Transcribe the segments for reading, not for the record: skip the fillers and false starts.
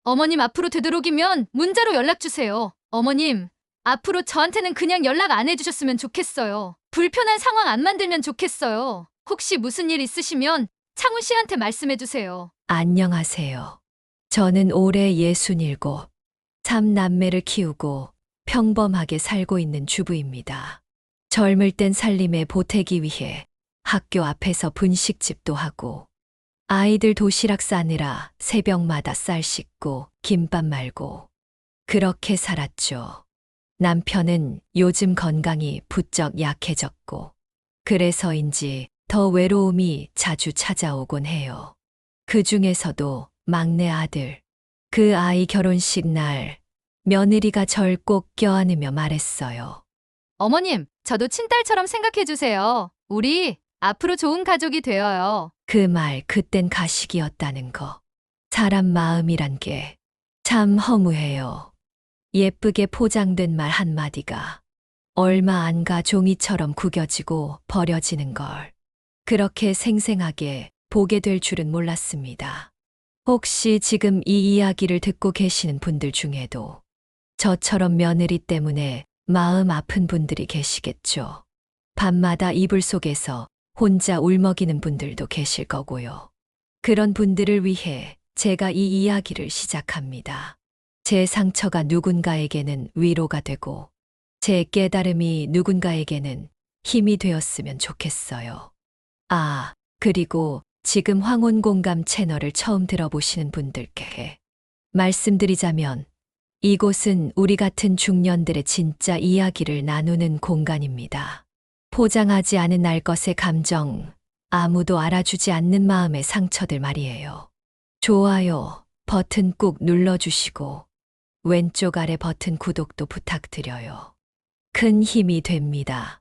어머님 앞으로 되도록이면 문자로 연락 주세요. 어머님, 앞으로 저한테는 그냥 연락 안 해주셨으면 좋겠어요. 불편한 상황 안 만들면 좋겠어요. 혹시 무슨 일 있으시면 창훈 씨한테 말씀해 주세요. 안녕하세요. 저는 올해 67, 3남매를 키우고 평범하게 살고 있는 주부입니다. 젊을 땐 살림에 보태기 위해 학교 앞에서 분식집도 하고 아이들 도시락 싸느라 새벽마다 쌀 씻고 김밥 말고 그렇게 살았죠. 남편은 요즘 건강이 부쩍 약해졌고 그래서인지 더 외로움이 자주 찾아오곤 해요. 그 중에서도 막내 아들, 그 아이 결혼식 날 며느리가 절 꼭 껴안으며 말했어요. 어머님, 저도 친딸처럼 생각해 주세요. 우리 앞으로 좋은 가족이 되어요. 그 말 그땐 가식이었다는 거. 사람 마음이란 게 참 허무해요. 예쁘게 포장된 말 한마디가 얼마 안 가 종이처럼 구겨지고 버려지는 걸 그렇게 생생하게 보게 될 줄은 몰랐습니다. 혹시 지금 이 이야기를 듣고 계시는 분들 중에도 저처럼 며느리 때문에 마음 아픈 분들이 계시겠죠. 밤마다 이불 속에서 혼자 울먹이는 분들도 계실 거고요. 그런 분들을 위해 제가 이 이야기를 시작합니다. 제 상처가 누군가에게는 위로가 되고 제 깨달음이 누군가에게는 힘이 되었으면 좋겠어요. 아, 그리고 지금 황혼공감 채널을 처음 들어보시는 분들께 말씀드리자면 이곳은 우리 같은 중년들의 진짜 이야기를 나누는 공간입니다. 포장하지 않은 날 것의 감정, 아무도 알아주지 않는 마음의 상처들 말이에요. 좋아요 버튼 꾹 눌러주시고 왼쪽 아래 버튼 구독도 부탁드려요. 큰 힘이 됩니다.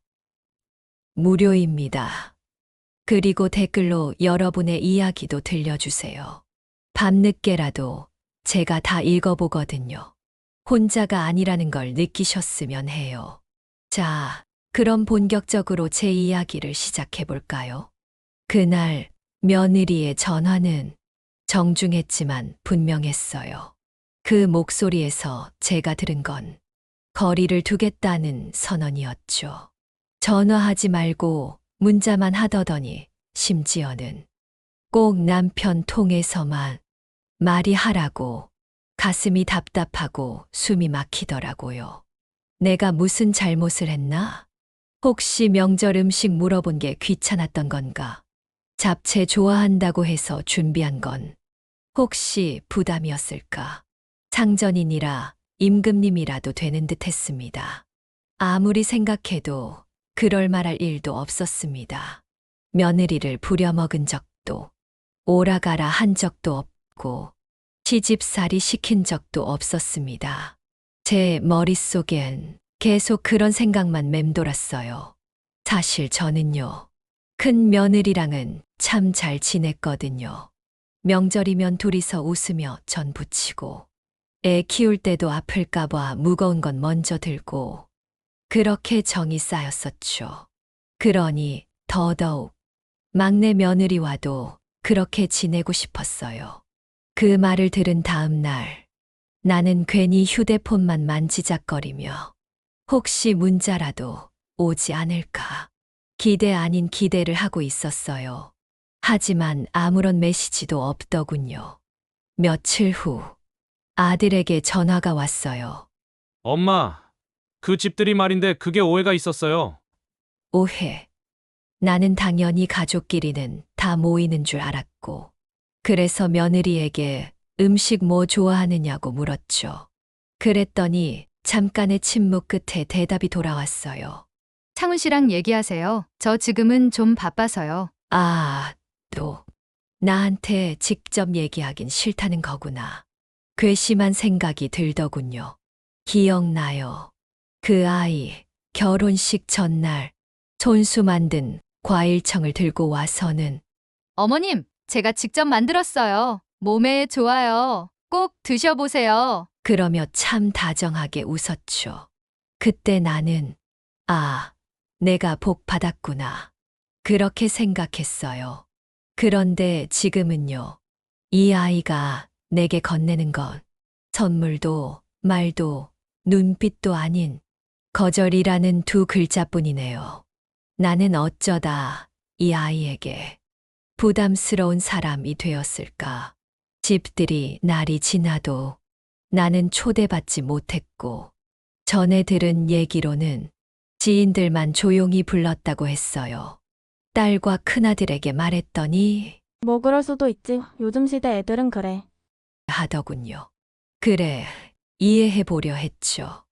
무료입니다. 그리고 댓글로 여러분의 이야기도 들려주세요. 밤늦게라도 제가 다 읽어보거든요. 혼자가 아니라는 걸 느끼셨으면 해요. 자, 그럼 본격적으로 제 이야기를 시작해볼까요? 그날 며느리의 전화는 정중했지만 분명했어요. 그 목소리에서 제가 들은 건 거리를 두겠다는 선언이었죠. 전화하지 말고 문자만 하더더니 심지어는 꼭 남편 통해서만 말이 하라고 가슴이 답답하고 숨이 막히더라고요. 내가 무슨 잘못을 했나? 혹시 명절 음식 물어본 게 귀찮았던 건가? 잡채 좋아한다고 해서 준비한 건 혹시 부담이었을까? 상전이니라 임금님이라도 되는 듯 했습니다. 아무리 생각해도 그럴 만할 일도 없었습니다. 며느리를 부려먹은 적도 오라가라 한 적도 없고 시집살이 시킨 적도 없었습니다. 제 머릿속엔 계속 그런 생각만 맴돌았어요. 사실 저는요, 큰 며느리랑은 참 잘 지냈거든요. 명절이면 둘이서 웃으며 전 부치고, 애 키울 때도 아플까봐 무거운 건 먼저 들고, 그렇게 정이 쌓였었죠. 그러니 더더욱 막내 며느리와도 그렇게 지내고 싶었어요. 그 말을 들은 다음 날, 나는 괜히 휴대폰만 만지작거리며 혹시 문자라도 오지 않을까. 기대 아닌 기대를 하고 있었어요. 하지만 아무런 메시지도 없더군요. 며칠 후 아들에게 전화가 왔어요. 엄마, 그 집들이 말인데 그게 오해가 있었어요. 오해. 나는 당연히 가족끼리는 다 모이는 줄 알았고, 그래서 며느리에게 음식 뭐 좋아하느냐고 물었죠. 그랬더니 잠깐의 침묵 끝에 대답이 돌아왔어요. 창훈 씨랑 얘기하세요. 저 지금은 좀 바빠서요. 아, 또 나한테 직접 얘기하긴 싫다는 거구나. 괘씸한 생각이 들더군요. 기억나요. 그 아이 결혼식 전날 손수 만든 과일청을 들고 와서는 어머님, 제가 직접 만들었어요. 몸에 좋아요. 꼭 드셔보세요. 그러며 참 다정하게 웃었죠. 그때 나는 아, 내가 복 받았구나. 그렇게 생각했어요. 그런데 지금은요. 이 아이가 내게 건네는 건 선물도 말도 눈빛도 아닌 거절이라는 두 글자뿐이네요. 나는 어쩌다 이 아이에게 부담스러운 사람이 되었을까? 집들이 날이 지나도 나는 초대받지 못했고, 전에 들은 얘기로는 지인들만 조용히 불렀다고 했어요. 딸과 큰아들에게 말했더니 뭐 그럴 수도 있지. 요즘 시대 애들은 그래. 하더군요. 그래, 이해해 보려 했죠.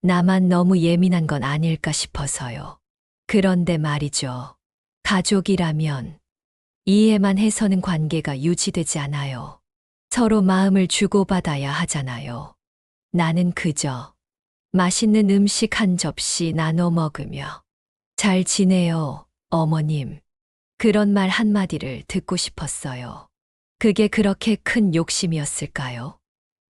나만 너무 예민한 건 아닐까 싶어서요. 그런데 말이죠. 가족이라면 이해만 해서는 관계가 유지되지 않아요. 서로 마음을 주고받아야 하잖아요. 나는 그저 맛있는 음식 한 접시 나눠 먹으며 잘 지내요, 어머님. 그런 말 한마디를 듣고 싶었어요. 그게 그렇게 큰 욕심이었을까요?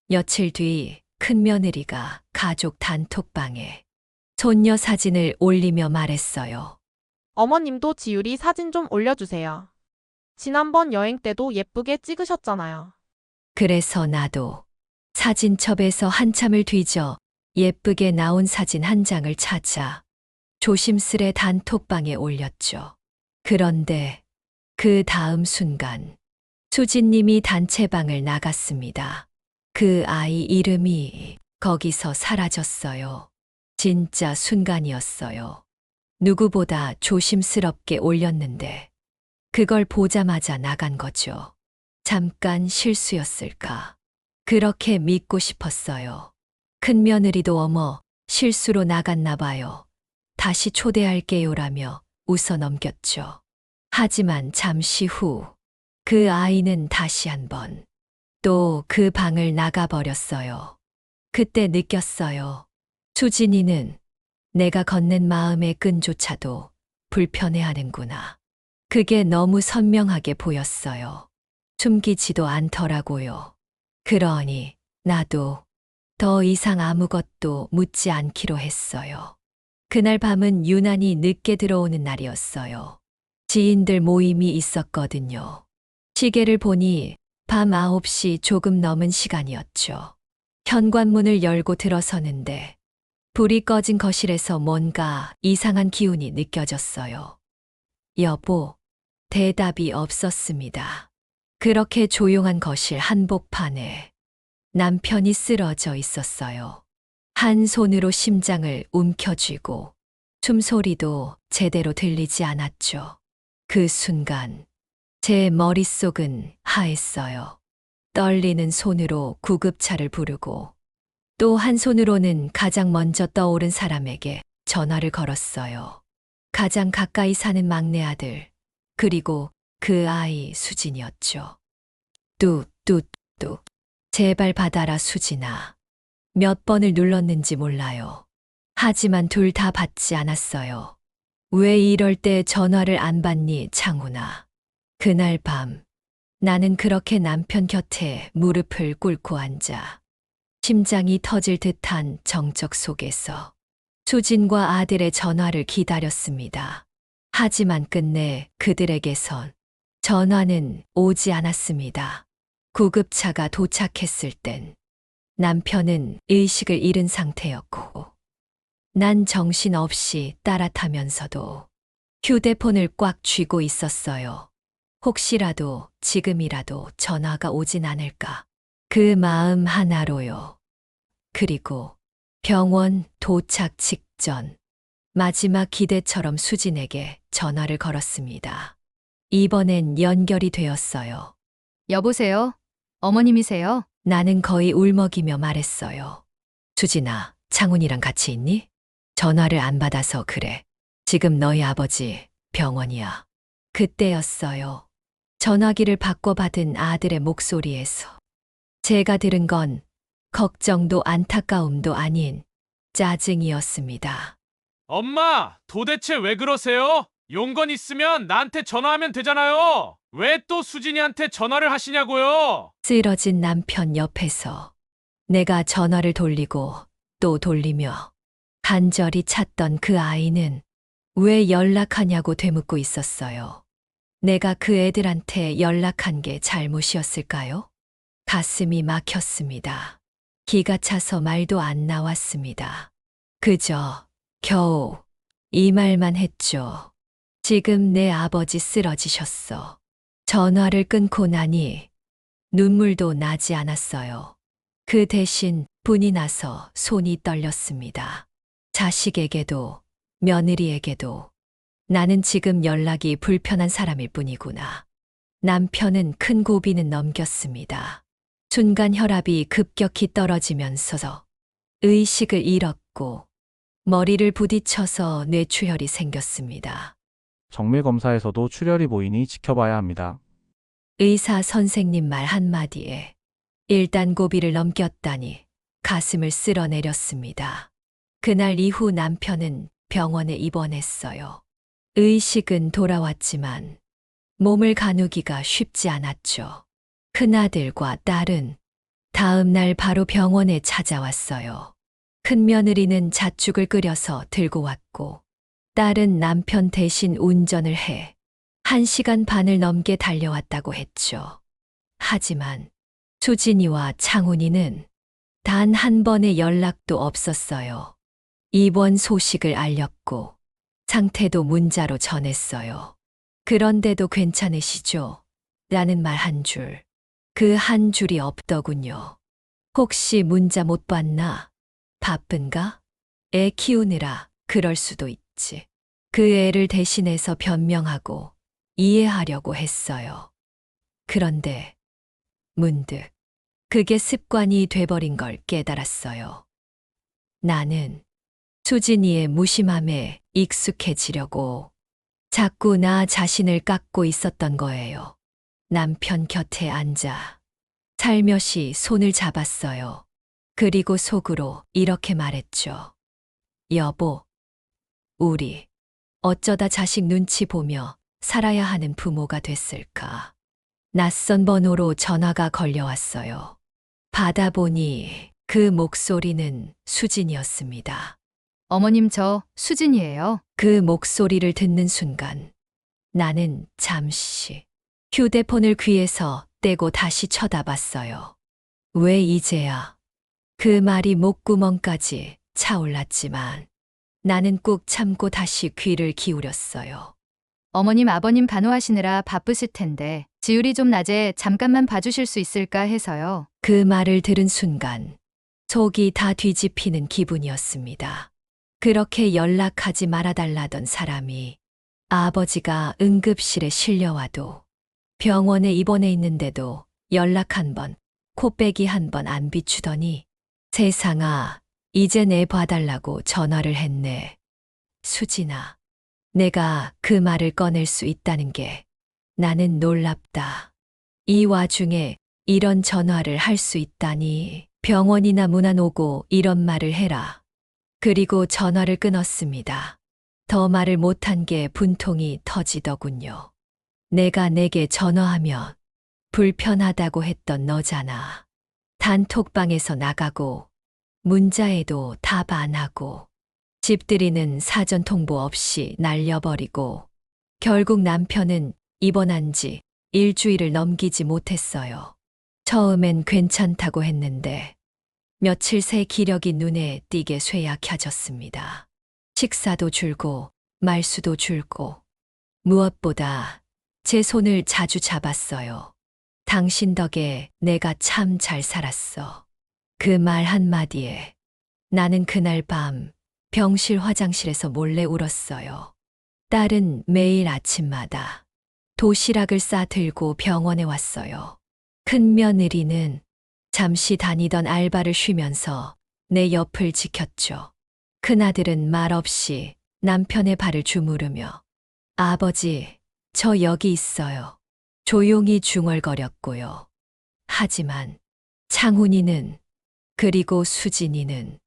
며칠 뒤 큰며느리가 가족 단톡방에 손녀 사진을 올리며 말했어요. 어머님도 지율이 사진 좀 올려주세요. 지난번 여행 때도 예쁘게 찍으셨잖아요. 그래서 나도 사진첩에서 한참을 뒤져 예쁘게 나온 사진 한 장을 찾아 조심스레 단톡방에 올렸죠. 그런데 그 다음 순간 수진님이 단체방을 나갔습니다. 그 아이 이름이 거기서 사라졌어요. 진짜 순간이었어요. 누구보다 조심스럽게 올렸는데 그걸 보자마자 나간 거죠. 잠깐 실수였을까? 그렇게 믿고 싶었어요. 큰며느리도 어머, 실수로 나갔나 봐요. 다시 초대할게요라며 웃어 넘겼죠. 하지만 잠시 후 그 아이는 다시 한번 또 그 방을 나가버렸어요. 그때 느꼈어요. 수진이는 내가 건넨 마음의 끈조차도 불편해하는구나. 그게 너무 선명하게 보였어요. 숨기지도 않더라고요. 그러니 나도 더 이상 아무것도 묻지 않기로 했어요. 그날 밤은 유난히 늦게 들어오는 날이었어요. 지인들 모임이 있었거든요. 시계를 보니 밤 9시 조금 넘은 시간이었죠. 현관문을 열고 들어서는데 불이 꺼진 거실에서 뭔가 이상한 기운이 느껴졌어요. 여보, 대답이 없었습니다. 그렇게 조용한 거실 한복판에 남편이 쓰러져 있었어요. 한 손으로 심장을 움켜쥐고 숨소리도 제대로 들리지 않았죠. 그 순간 제 머릿속은 하했어요. 떨리는 손으로 구급차를 부르고 또 한 손으로는 가장 먼저 떠오른 사람에게 전화를 걸었어요. 가장 가까이 사는 막내 아들, 그리고 그 아이 수진이었죠. 뚝뚝뚝. 제발 받아라 수진아. 몇 번을 눌렀는지 몰라요. 하지만 둘 다 받지 않았어요. 왜 이럴 때 전화를 안 받니, 창훈아. 그날 밤 나는 그렇게 남편 곁에 무릎을 꿇고 앉아 심장이 터질 듯한 정적 속에서 수진과 아들의 전화를 기다렸습니다. 하지만 끝내 그들에게선 전화는 오지 않았습니다. 구급차가 도착했을 땐 남편은 의식을 잃은 상태였고 난 정신없이 따라타면서도 휴대폰을 꽉 쥐고 있었어요. 혹시라도 지금이라도 전화가 오진 않을까. 그 마음 하나로요. 그리고 병원 도착 직전 마지막 기대처럼 수진에게 전화를 걸었습니다. 이번엔 연결이 되었어요. 여보세요? 어머님이세요? 나는 거의 울먹이며 말했어요. 수진아, 창훈이랑 같이 있니? 전화를 안 받아서 그래. 지금 너희 아버지 병원이야. 그때였어요. 전화기를 바꿔받은 아들의 목소리에서 제가 들은 건 걱정도 안타까움도 아닌 짜증이었습니다. 엄마, 도대체 왜 그러세요? 용건 있으면 나한테 전화하면 되잖아요. 왜 또 수진이한테 전화를 하시냐고요? 쓰러진 남편 옆에서 내가 전화를 돌리고 또 돌리며 간절히 찾던 그 아이는 왜 연락하냐고 되묻고 있었어요. 내가 그 애들한테 연락한 게 잘못이었을까요? 가슴이 막혔습니다. 기가 차서 말도 안 나왔습니다. 그저 겨우 이 말만 했죠. 지금 내 아버지 쓰러지셨어. 전화를 끊고 나니 눈물도 나지 않았어요. 그 대신 분이 나서 손이 떨렸습니다. 자식에게도 며느리에게도 나는 지금 연락이 불편한 사람일 뿐이구나. 남편은 큰 고비는 넘겼습니다. 순간 혈압이 급격히 떨어지면서 의식을 잃었고 머리를 부딪혀서 뇌출혈이 생겼습니다. 정밀 검사에서도 출혈이 보이니 지켜봐야 합니다. 의사 선생님 말 한마디에 일단 고비를 넘겼다니 가슴을 쓸어내렸습니다. 그날 이후 남편은 병원에 입원했어요. 의식은 돌아왔지만 몸을 가누기가 쉽지 않았죠. 큰아들과 딸은 다음 날 바로 병원에 찾아왔어요. 큰며느리는 잣죽을 끓여서 들고 왔고 딸은 남편 대신 운전을 해 1시간 반을 넘게 달려왔다고 했죠. 하지만 수진이와 창훈이는 단 한 번의 연락도 없었어요. 입원 소식을 알렸고 상태도 문자로 전했어요. 그런데도 괜찮으시죠? 라는 말 한 줄. 그 한 줄이 없더군요. 혹시 문자 못 봤나? 바쁜가? 애 키우느라 그럴 수도 있지. 그 애를 대신해서 변명하고 이해하려고 했어요. 그런데 문득 그게 습관이 돼버린 걸 깨달았어요. 나는 수진이의 무심함에 익숙해지려고 자꾸 나 자신을 깎고 있었던 거예요. 남편 곁에 앉아 살며시 손을 잡았어요. 그리고 속으로 이렇게 말했죠. 여보, 우리 어쩌다 자식 눈치 보며 살아야 하는 부모가 됐을까? 낯선 번호로 전화가 걸려왔어요. 받아보니 그 목소리는 수진이었습니다. 어머님, 저 수진이에요. 그 목소리를 듣는 순간 나는 잠시 휴대폰을 귀에서 떼고 다시 쳐다봤어요. 왜 이제야? 그 말이 목구멍까지 차올랐지만 나는 꾹 참고 다시 귀를 기울였어요. 어머님, 아버님 간호하시느라 바쁘실 텐데 지율이 좀 낮에 잠깐만 봐주실 수 있을까 해서요. 그 말을 들은 순간 속이 다 뒤집히는 기분이었습니다. 그렇게 연락하지 말아달라던 사람이 아버지가 응급실에 실려와도 병원에 입원해 있는데도 연락 한 번, 코빼기 한 번 안 비추더니 세상아, 이제 내 봐달라고 전화를 했네. 수진아, 내가 그 말을 꺼낼 수 있다는 게 나는 놀랍다. 이 와중에 이런 전화를 할 수 있다니. 병원이나 문안 오고 이런 말을 해라. 그리고 전화를 끊었습니다. 더 말을 못한 게 분통이 터지더군요. 내가 내게 전화하면 불편하다고 했던 너잖아. 단톡방에서 나가고 문자에도 답 안 하고 집들이는 사전 통보 없이 날려버리고 결국 남편은 입원한 지 일주일을 넘기지 못했어요. 처음엔 괜찮다고 했는데 며칠 새 기력이 눈에 띄게 쇠약해졌습니다. 식사도 줄고 말수도 줄고 무엇보다 제 손을 자주 잡았어요. 당신 덕에 내가 참 잘 살았어. 그 말 한마디에 나는 그날 밤 병실 화장실에서 몰래 울었어요. 딸은 매일 아침마다 도시락을 싸들고 병원에 왔어요. 큰며느리는 잠시 다니던 알바를 쉬면서 내 옆을 지켰죠. 큰아들은 말없이 남편의 발을 주무르며 아버지, 저 여기 있어요. 조용히 중얼거렸고요. 하지만 창훈이는 그리고 수진이는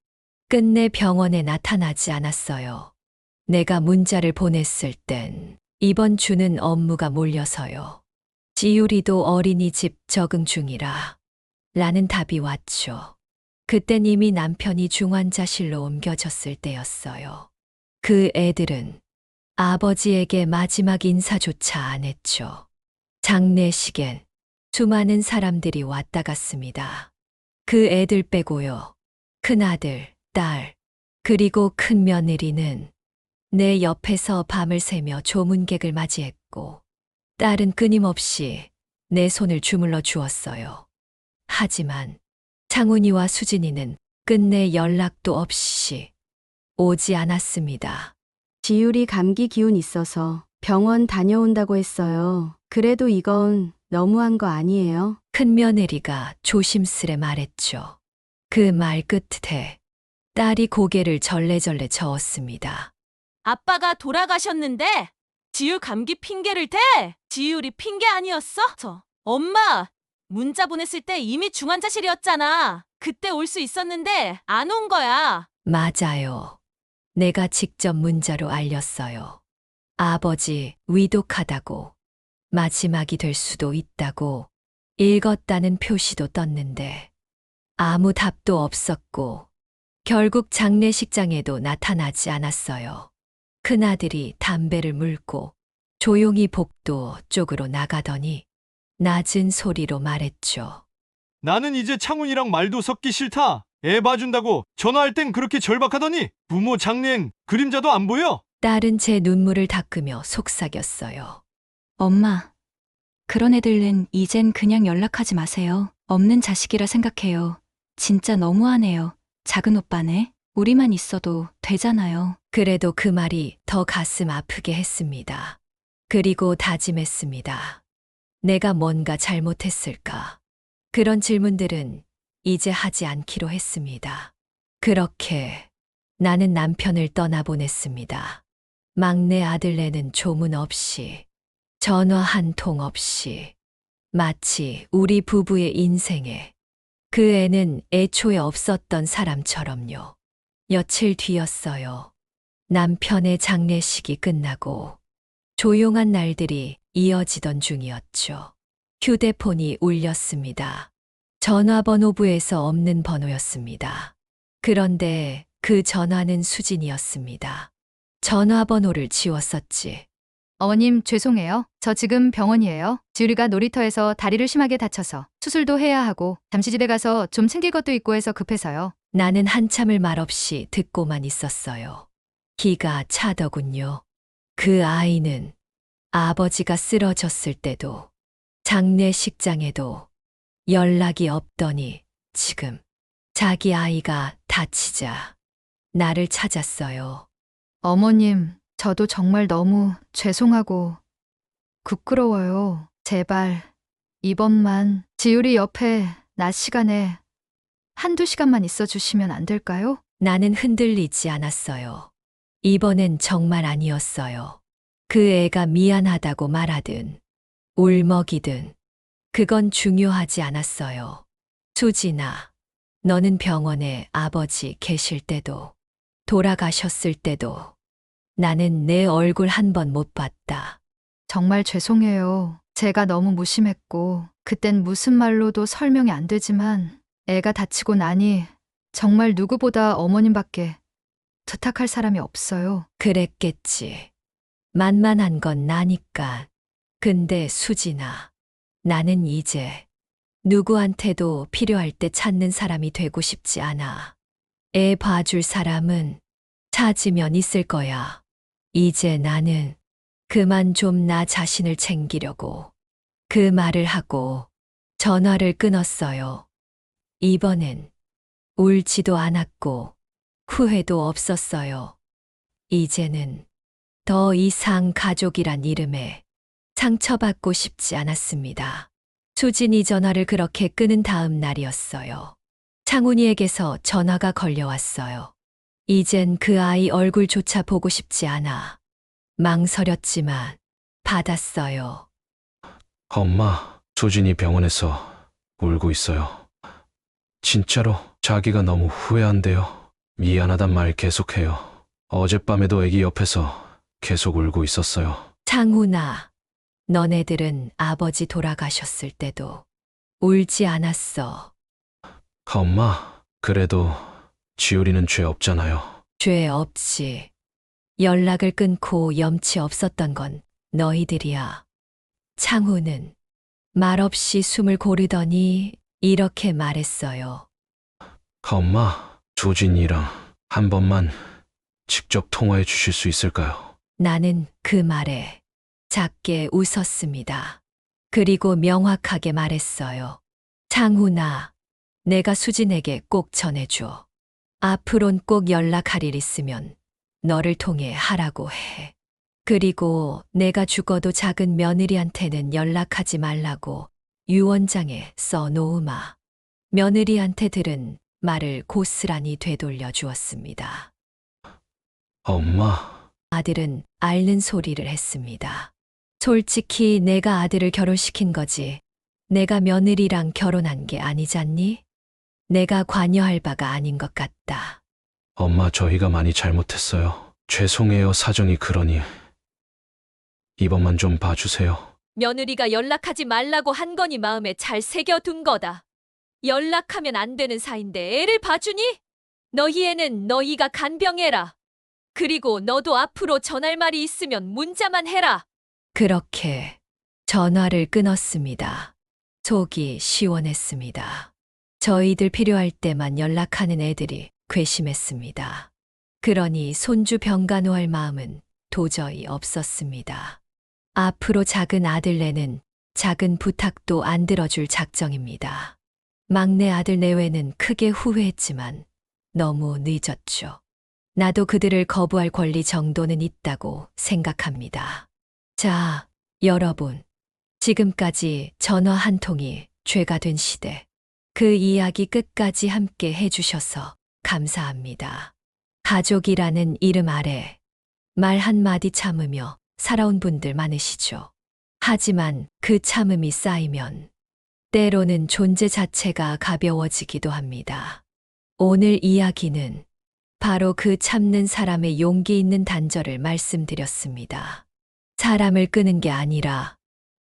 끝내 병원에 나타나지 않았어요. 내가 문자를 보냈을 땐 이번 주는 업무가 몰려서요. 지율이도 어린이집 적응 중이라 라는 답이 왔죠. 그땐 이미 남편이 중환자실로 옮겨졌을 때였어요. 그 애들은 아버지에게 마지막 인사조차 안 했죠. 장례식엔 수많은 사람들이 왔다 갔습니다. 그 애들 빼고요. 큰아들, 딸, 그리고 큰며느리는 내 옆에서 밤을 새며 조문객을 맞이했고, 딸은 끊임없이 내 손을 주물러 주었어요. 하지만 창훈이와 수진이는 끝내 연락도 없이 오지 않았습니다. 지율이 감기 기운 있어서 병원 다녀온다고 했어요. 그래도 이건 너무한 거 아니에요? 큰며느리가 조심스레 말했죠. 그 말 끝에 딸이 고개를 절레절레 저었습니다. 아빠가 돌아가셨는데 지율 감기 핑계를 대? 지율이 핑계 아니었어? 엄마 문자 보냈을 때 이미 중환자실이었잖아. 그때 올 수 있었는데 안 온 거야. 맞아요. 내가 직접 문자로 알렸어요. 아버지 위독하다고, 마지막이 될 수도 있다고 읽었다는 표시도 떴는데 아무 답도 없었고 결국 장례식장에도 나타나지 않았어요. 큰아들이 담배를 물고 조용히 복도 쪽으로 나가더니 낮은 소리로 말했죠. 나는 이제 창훈이랑 말도 섞기 싫다. 애 봐준다고 전화할 땐 그렇게 절박하더니 부모 장례엔 그림자도 안 보여. 딸은 제 눈물을 닦으며 속삭였어요. 엄마, 그런 애들은 이젠 그냥 연락하지 마세요. 없는 자식이라 생각해요. 진짜 너무하네요. 작은 오빠네. 우리만 있어도 되잖아요. 그래도 그 말이 더 가슴 아프게 했습니다. 그리고 다짐했습니다. 내가 뭔가 잘못했을까? 그런 질문들은 이제 하지 않기로 했습니다. 그렇게 나는 남편을 떠나보냈습니다. 막내 아들네는 조문 없이, 전화 한 통 없이, 마치 우리 부부의 인생에 그 애는 애초에 없었던 사람처럼요. 며칠 뒤였어요. 남편의 장례식이 끝나고 조용한 날들이 이어지던 중이었죠. 휴대폰이 울렸습니다. 전화번호부에서 없는 번호였습니다. 그런데 그 전화는 수진이었습니다. 전화번호를 지웠었지. 어머님, 죄송해요. 저 지금 병원이에요. 지율이가 놀이터에서 다리를 심하게 다쳐서 수술도 해야 하고 잠시 집에 가서 좀 챙길 것도 있고 해서 급해서요. 나는 한참을 말없이 듣고만 있었어요. 기가 차더군요. 그 아이는 아버지가 쓰러졌을 때도, 장례식장에도 연락이 없더니 지금 자기 아이가 다치자 나를 찾았어요. 어머님, 저도 정말 너무 죄송하고 부끄러워요. 제발 이번만 지율이 옆에 낮 시간에 한두 시간만 있어 주시면 안 될까요? 나는 흔들리지 않았어요. 이번엔 정말 아니었어요. 그 애가 미안하다고 말하든 울먹이든 그건 중요하지 않았어요. 수진아, 너는 병원에 아버지 계실 때도 돌아가셨을 때도 나는 내 얼굴 한 번 못 봤다. 정말 죄송해요. 제가 너무 무심했고 그땐 무슨 말로도 설명이 안 되지만 애가 다치고 나니 정말 누구보다 어머님밖에 부탁할 사람이 없어요. 그랬겠지. 만만한 건 나니까. 근데 수진아, 나는 이제 누구한테도 필요할 때 찾는 사람이 되고 싶지 않아. 애 봐줄 사람은 찾으면 있을 거야. 이제 나는 그만 좀 나 자신을 챙기려고 그 말을 하고 전화를 끊었어요. 이번엔 울지도 않았고 후회도 없었어요. 이제는 더 이상 가족이란 이름에 상처받고 싶지 않았습니다. 수진이 전화를 그렇게 끊은 다음 날이었어요. 창훈이에게서 전화가 걸려왔어요. 이젠 그 아이 얼굴조차 보고 싶지 않아. 망설였지만 받았어요. 엄마, 수진이 병원에서 울고 있어요. 진짜로 자기가 너무 후회한대요. 미안하단 말 계속해요. 어젯밤에도 애기 옆에서 계속 울고 있었어요. 창훈아, 너네들은 아버지 돌아가셨을 때도 울지 않았어. 엄마, 그래도 지율이는 죄 없잖아요. 죄 없지. 연락을 끊고 염치 없었던 건 너희들이야. 창훈은 말없이 숨을 고르더니 이렇게 말했어요. 엄마, 조진이랑 한 번만 직접 통화해 주실 수 있을까요? 나는 그 말에 작게 웃었습니다. 그리고 명확하게 말했어요. 창훈아, 내가 수진에게 꼭 전해줘. 앞으론 꼭 연락할 일 있으면 너를 통해 하라고 해. 그리고 내가 죽어도 작은 며느리한테는 연락하지 말라고 유언장에 써놓으마. 며느리한테 들은 말을 고스란히 되돌려 주었습니다. 엄마, 아들은 앓는 소리를 했습니다. 솔직히 내가 아들을 결혼시킨 거지. 내가 며느리랑 결혼한 게 아니잖니? 내가 관여할 바가 아닌 것 같다. 엄마 저희가 많이 잘못했어요. 죄송해요. 사정이 그러니 이번만 좀 봐주세요. 며느리가 연락하지 말라고 한 거니 마음에 잘 새겨둔 거다. 연락하면 안 되는 사이인데 애를 봐주니? 너희 애는 너희가 간병해라. 그리고 너도 앞으로 전할 말이 있으면 문자만 해라. 그렇게 전화를 끊었습니다. 속이 시원했습니다. 저희들 필요할 때만 연락하는 애들이 괘씸했습니다. 그러니 손주 병간호할 마음은 도저히 없었습니다. 앞으로 작은 아들네는 작은 부탁도 안 들어줄 작정입니다. 막내 아들 내외는 크게 후회했지만 너무 늦었죠. 나도 그들을 거부할 권리 정도는 있다고 생각합니다. 자, 여러분. 지금까지 전화 한 통이 죄가 된 시대. 그 이야기 끝까지 함께 해주셔서 감사합니다. 가족이라는 이름 아래 말 한마디 참으며 살아온 분들 많으시죠. 하지만 그 참음이 쌓이면 때로는 존재 자체가 가벼워지기도 합니다. 오늘 이야기는 바로 그 참는 사람의 용기 있는 단절을 말씀드렸습니다. 사람을 끄는 게 아니라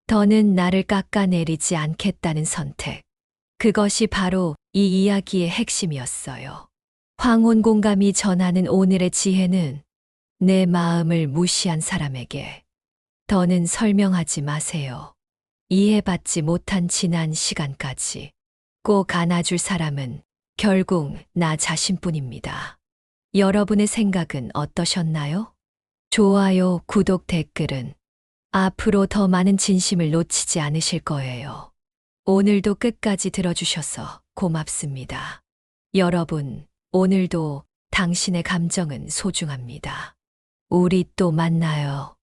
더는 나를 깎아내리지 않겠다는 선택. 그것이 바로 이 이야기의 핵심이었어요. 황혼공감이 전하는 오늘의 지혜는 내 마음을 무시한 사람에게 더는 설명하지 마세요. 이해받지 못한 지난 시간까지 꼭 안아줄 사람은 결국 나 자신뿐입니다. 여러분의 생각은 어떠셨나요? 좋아요, 구독, 댓글은 앞으로 더 많은 진심을 놓치지 않으실 거예요. 오늘도 끝까지 들어주셔서 고맙습니다. 여러분, 오늘도 당신의 감정은 소중합니다. 우리 또 만나요.